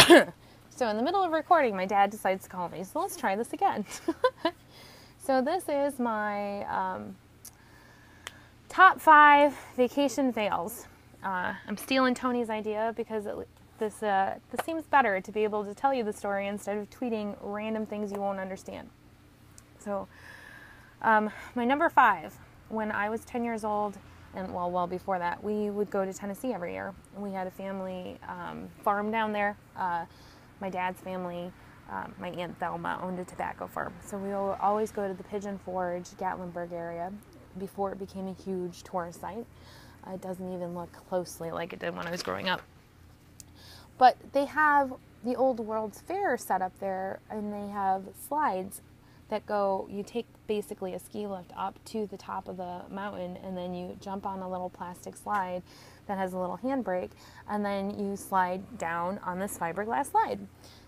So in the middle of recording, my dad decides to call me. So let's try this again. So this is my top 5 vacation fails. I'm stealing Tony's idea because this seems better to be able to tell you the story instead of tweeting random things you won't understand. So my number 5, when I was 10 years old, and well before that, we would go to Tennessee every year. We had a family farm down there. My dad's family, my Aunt Thelma, owned a tobacco farm. So we would always go to the Pigeon Forge, Gatlinburg area before it became a huge tourist site. It doesn't even look closely like it did when I was growing up. But they have the old World's Fair set up there, and they have slides that go, you take basically a ski lift up to the top of the mountain, and then you jump on a little plastic slide that has a little handbrake, and then you slide down on this fiberglass slide.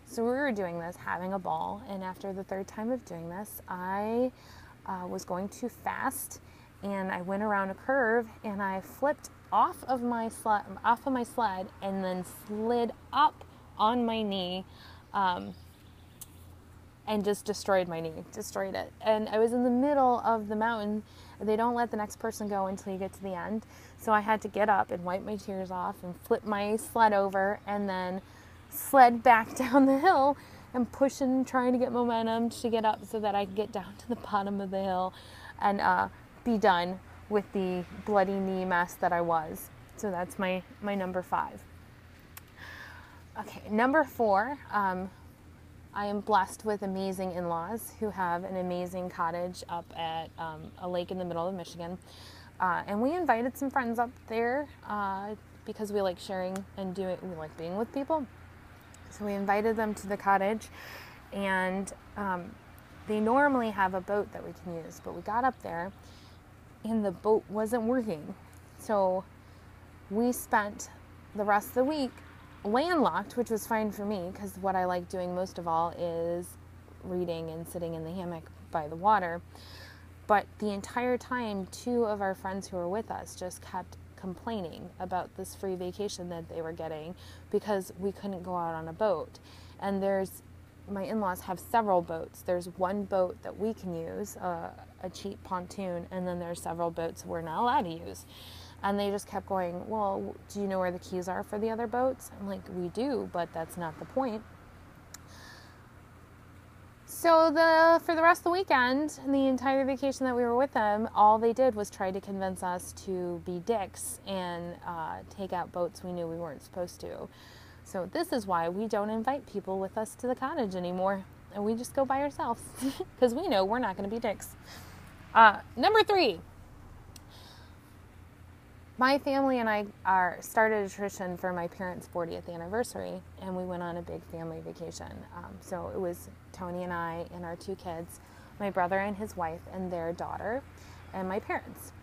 So we were doing this, having a ball, and after the 3rd time of doing this, I was going too fast, and I went around a curve, and I flipped off of my sled, and then slid up on my knee, and just destroyed my knee, destroyed it. And I was in the middle of the mountain. They don't let the next person go until you get to the end. So I had to get up and wipe my tears off and flip my sled over and then sled back down the hill and pushing, trying to get momentum to get up so that I could get down to the bottom of the hill and be done with the bloody knee mess that I was. So that's my number 5. Okay, number 4, I am blessed with amazing in-laws who have an amazing cottage up at a lake in the middle of Michigan. And we invited some friends up there because we like sharing and we like being with people. So we invited them to the cottage, and they normally have a boat that we can use, but we got up there and the boat wasn't working. So we spent the rest of the week landlocked, which was fine for me because what I like doing most of all is reading and sitting in the hammock by the water. But the entire time, 2 of our friends who were with us just kept complaining about this free vacation that they were getting because we couldn't go out on a boat. And my in-laws have several boats. There's one boat that we can use, a cheap pontoon, and then there's several boats we're not allowed to use. And they just kept going, well, do you know where the keys are for the other boats? I'm like, we do, but that's not the point. So for the rest of the weekend, and the entire vacation that we were with them, all they did was try to convince us to be dicks and take out boats we knew we weren't supposed to. So this is why we don't invite people with us to the cottage anymore. And we just go by ourselves because we know we're not going to be dicks. Number 3. My family and I started a tradition for my parents' 40th anniversary, and we went on a big family vacation. So it was Tony and I and our 2 kids, my brother and his wife and their daughter, and my parents.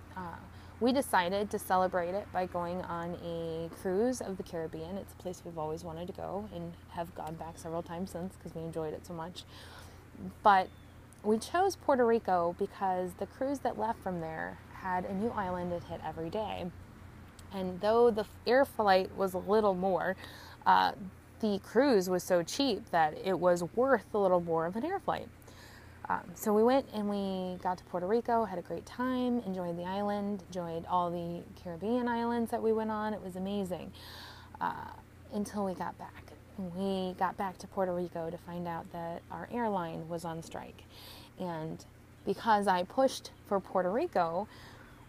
We decided to celebrate it by going on a cruise of the Caribbean. It's a place we've always wanted to go and have gone back several times since because we enjoyed it so much. But we chose Puerto Rico because the cruise that left from there had a new island it hit every day. And though the air flight was a little more, the cruise was so cheap that it was worth a little more of an air flight. So we went and we got to Puerto Rico, had a great time, enjoyed the island, enjoyed all the Caribbean islands that we went on. It was amazing until we got back. We got back to Puerto Rico to find out that our airline was on strike. And because I pushed for Puerto Rico,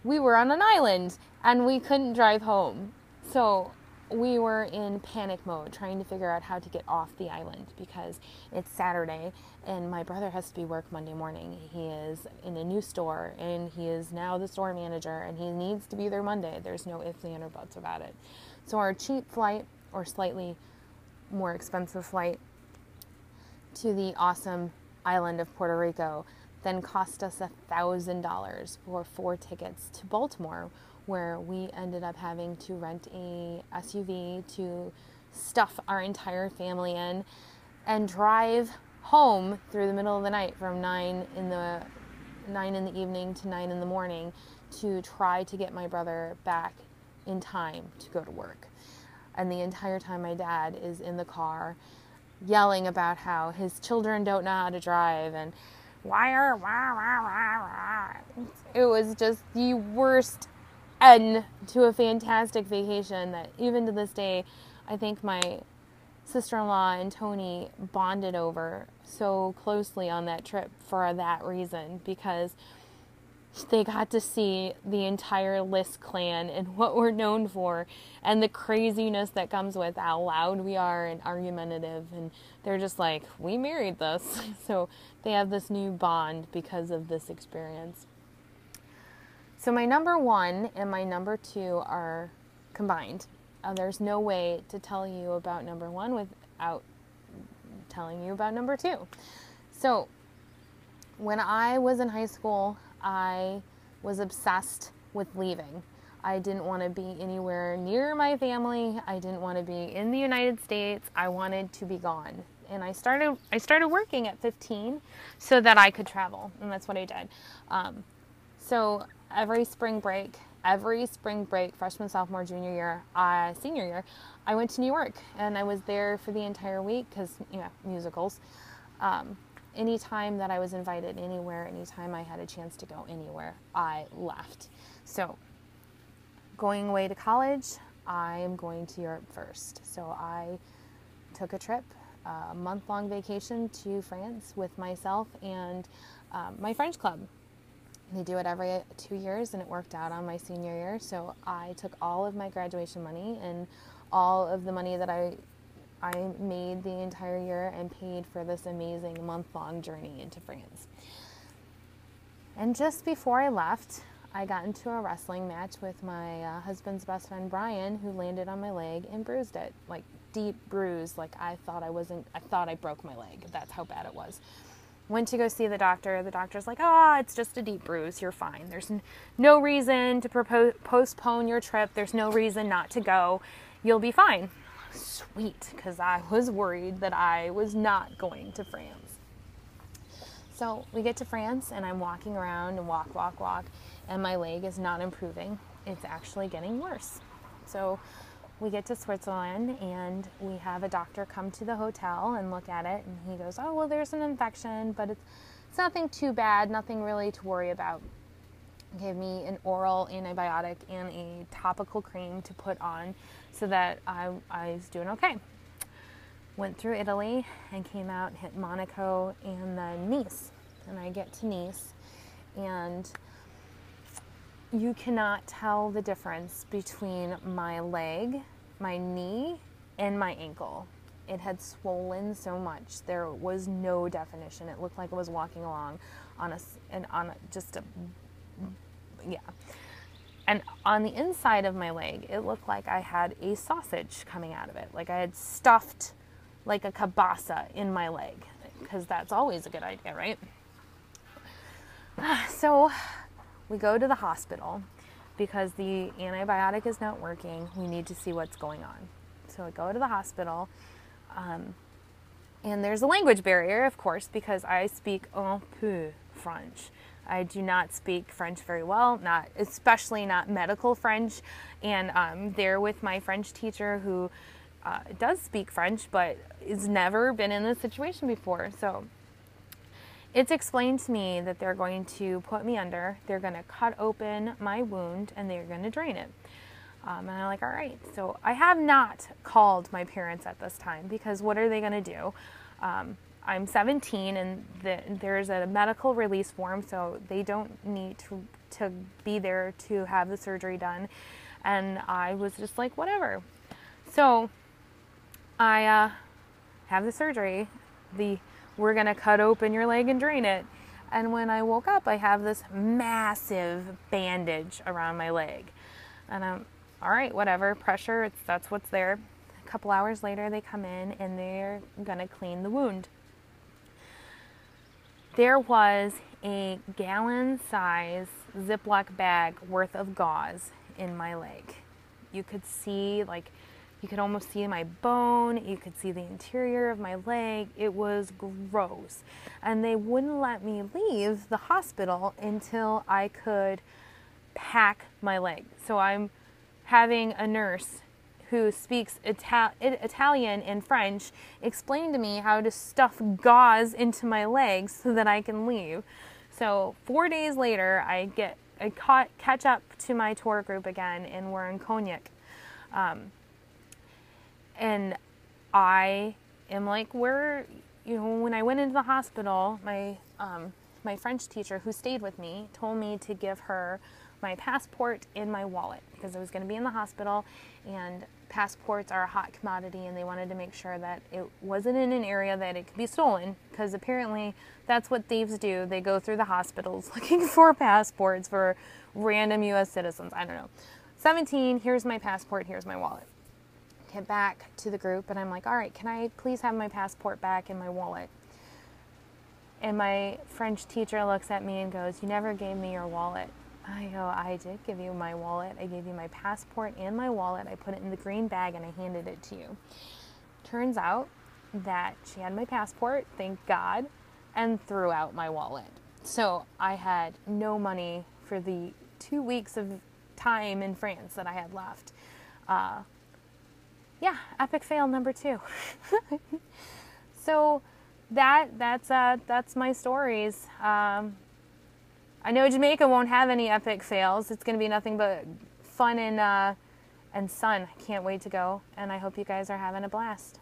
we were on an island and we couldn't drive home. So we were in panic mode trying to figure out how to get off the island because it's Saturday and my brother has to be work Monday morning. He is in a new store and he is now the store manager and he needs to be there Monday. There's no ifs, ands, or buts about it. So our cheap flight, or slightly more expensive flight, to the awesome island of Puerto Rico then cost us $1,000 for 4 tickets to Baltimore, where we ended up having to rent a SUV to stuff our entire family in and drive home through the middle of the night from 9 in the evening to 9 in the morning to try to get my brother back in time to go to work. And the entire time my dad is in the car yelling about how his children don't know how to drive and it was just the worst end to a fantastic vacation that even to this day, I think my sister-in-law and Tony bonded over so closely on that trip for that reason, because they got to see the entire List clan and what we're known for and the craziness that comes with how loud we are and argumentative, and they're just like, we married this. So they have this new bond because of this experience. So my number one and my number two are combined. There's no way to tell you about number one without telling you about number two. So when I was in high school, I was obsessed with leaving. I didn't want to be anywhere near my family. I didn't want to be in the United States. I wanted to be gone. And I started working at 15 so that I could travel, and that's what I did. So every spring break, freshman, sophomore, junior year, senior year, I went to New York, and I was there for the entire week because, musicals. Anytime that I was invited anywhere, anytime I had a chance to go anywhere, I left. So going away to college, I am going to Europe first. So I took a trip, a month-long vacation to France with myself and my French club. They do it every 2 years, and it worked out on my senior year. So I took all of my graduation money and all of the money that I made the entire year and paid for this amazing month-long journey into France. And just before I left, I got into a wrestling match with my husband's best friend, Brian, who landed on my leg and bruised it, like deep bruise. Like I thought I broke my leg. That's how bad it was. Went to go see the doctor. The doctor's like, it's just a deep bruise. You're fine. There's no reason to postpone your trip. There's no reason not to go. You'll be fine. Sweet, because I was worried that I was not going to France. So we get to France, and I'm walking around and walk, and my leg is not improving. It's actually getting worse. So we get to Switzerland, and we have a doctor come to the hotel and look at it, and he goes, well, there's an infection, but it's nothing too bad, nothing really to worry about. Gave me an oral antibiotic and a topical cream to put on so that I was doing okay. Went through Italy and came out, hit Monaco and then Nice. And I get to Nice, and you cannot tell the difference between my leg, my knee, and my ankle. It had swollen so much. There was no definition. It looked like I was walking along And on the inside of my leg, it looked like I had a sausage coming out of it. Like I had stuffed like a kielbasa in my leg, because that's always a good idea, right? So we go to the hospital because the antibiotic is not working. We need to see what's going on. So I go to the hospital, and there's a language barrier, of course, because I speak un peu French. I do not speak French very well, especially not medical French. And I'm there with my French teacher who does speak French, but has never been in this situation before. So it's explained to me that they're going to put me under, they're going to cut open my wound, and they're going to drain it. And I'm like, all right. So I have not called my parents at this time, because what are they going to do? I'm 17, and there's a medical release form, so they don't need to be there to have the surgery done. And I was just like, whatever. So I have the surgery. We're going to cut open your leg and drain it. And when I woke up, I have this massive bandage around my leg. And I'm, all right, whatever, pressure, that's what's there. A couple hours later, they come in, and they're going to clean the wound. There was a gallon-size Ziploc bag worth of gauze in my leg. You could see, you could almost see my bone. You could see the interior of my leg. It was gross. And they wouldn't let me leave the hospital until I could pack my leg. So I'm having a nurse who speaks Italian and French, explained to me how to stuff gauze into my legs so that I can leave. So 4 days later, I catch up to my tour group again, and we're in Cognac. And I am like, when I went into the hospital, my French teacher who stayed with me told me to give her my passport and my wallet because I was going to be in the hospital, and passports are a hot commodity, and they wanted to make sure that it wasn't in an area that it could be stolen, because apparently that's what thieves do. They go through the hospitals looking for passports for random U.S. citizens. I don't know. 17, here's my passport, here's my wallet. Get back to the group, and I'm like, all right, can I please have my passport back and my wallet? And my French teacher looks at me and goes, you never gave me your wallet. I go, I did give you my wallet. I gave you my passport and my wallet. I put it in the green bag and I handed it to you. Turns out that she had my passport, thank God, and threw out my wallet. So I had no money for the 2 weeks of time in France that I had left. Yeah, epic fail number 2. So that's my stories. I know Jamaica won't have any epic fails. It's going to be nothing but fun and sun. I can't wait to go, and I hope you guys are having a blast.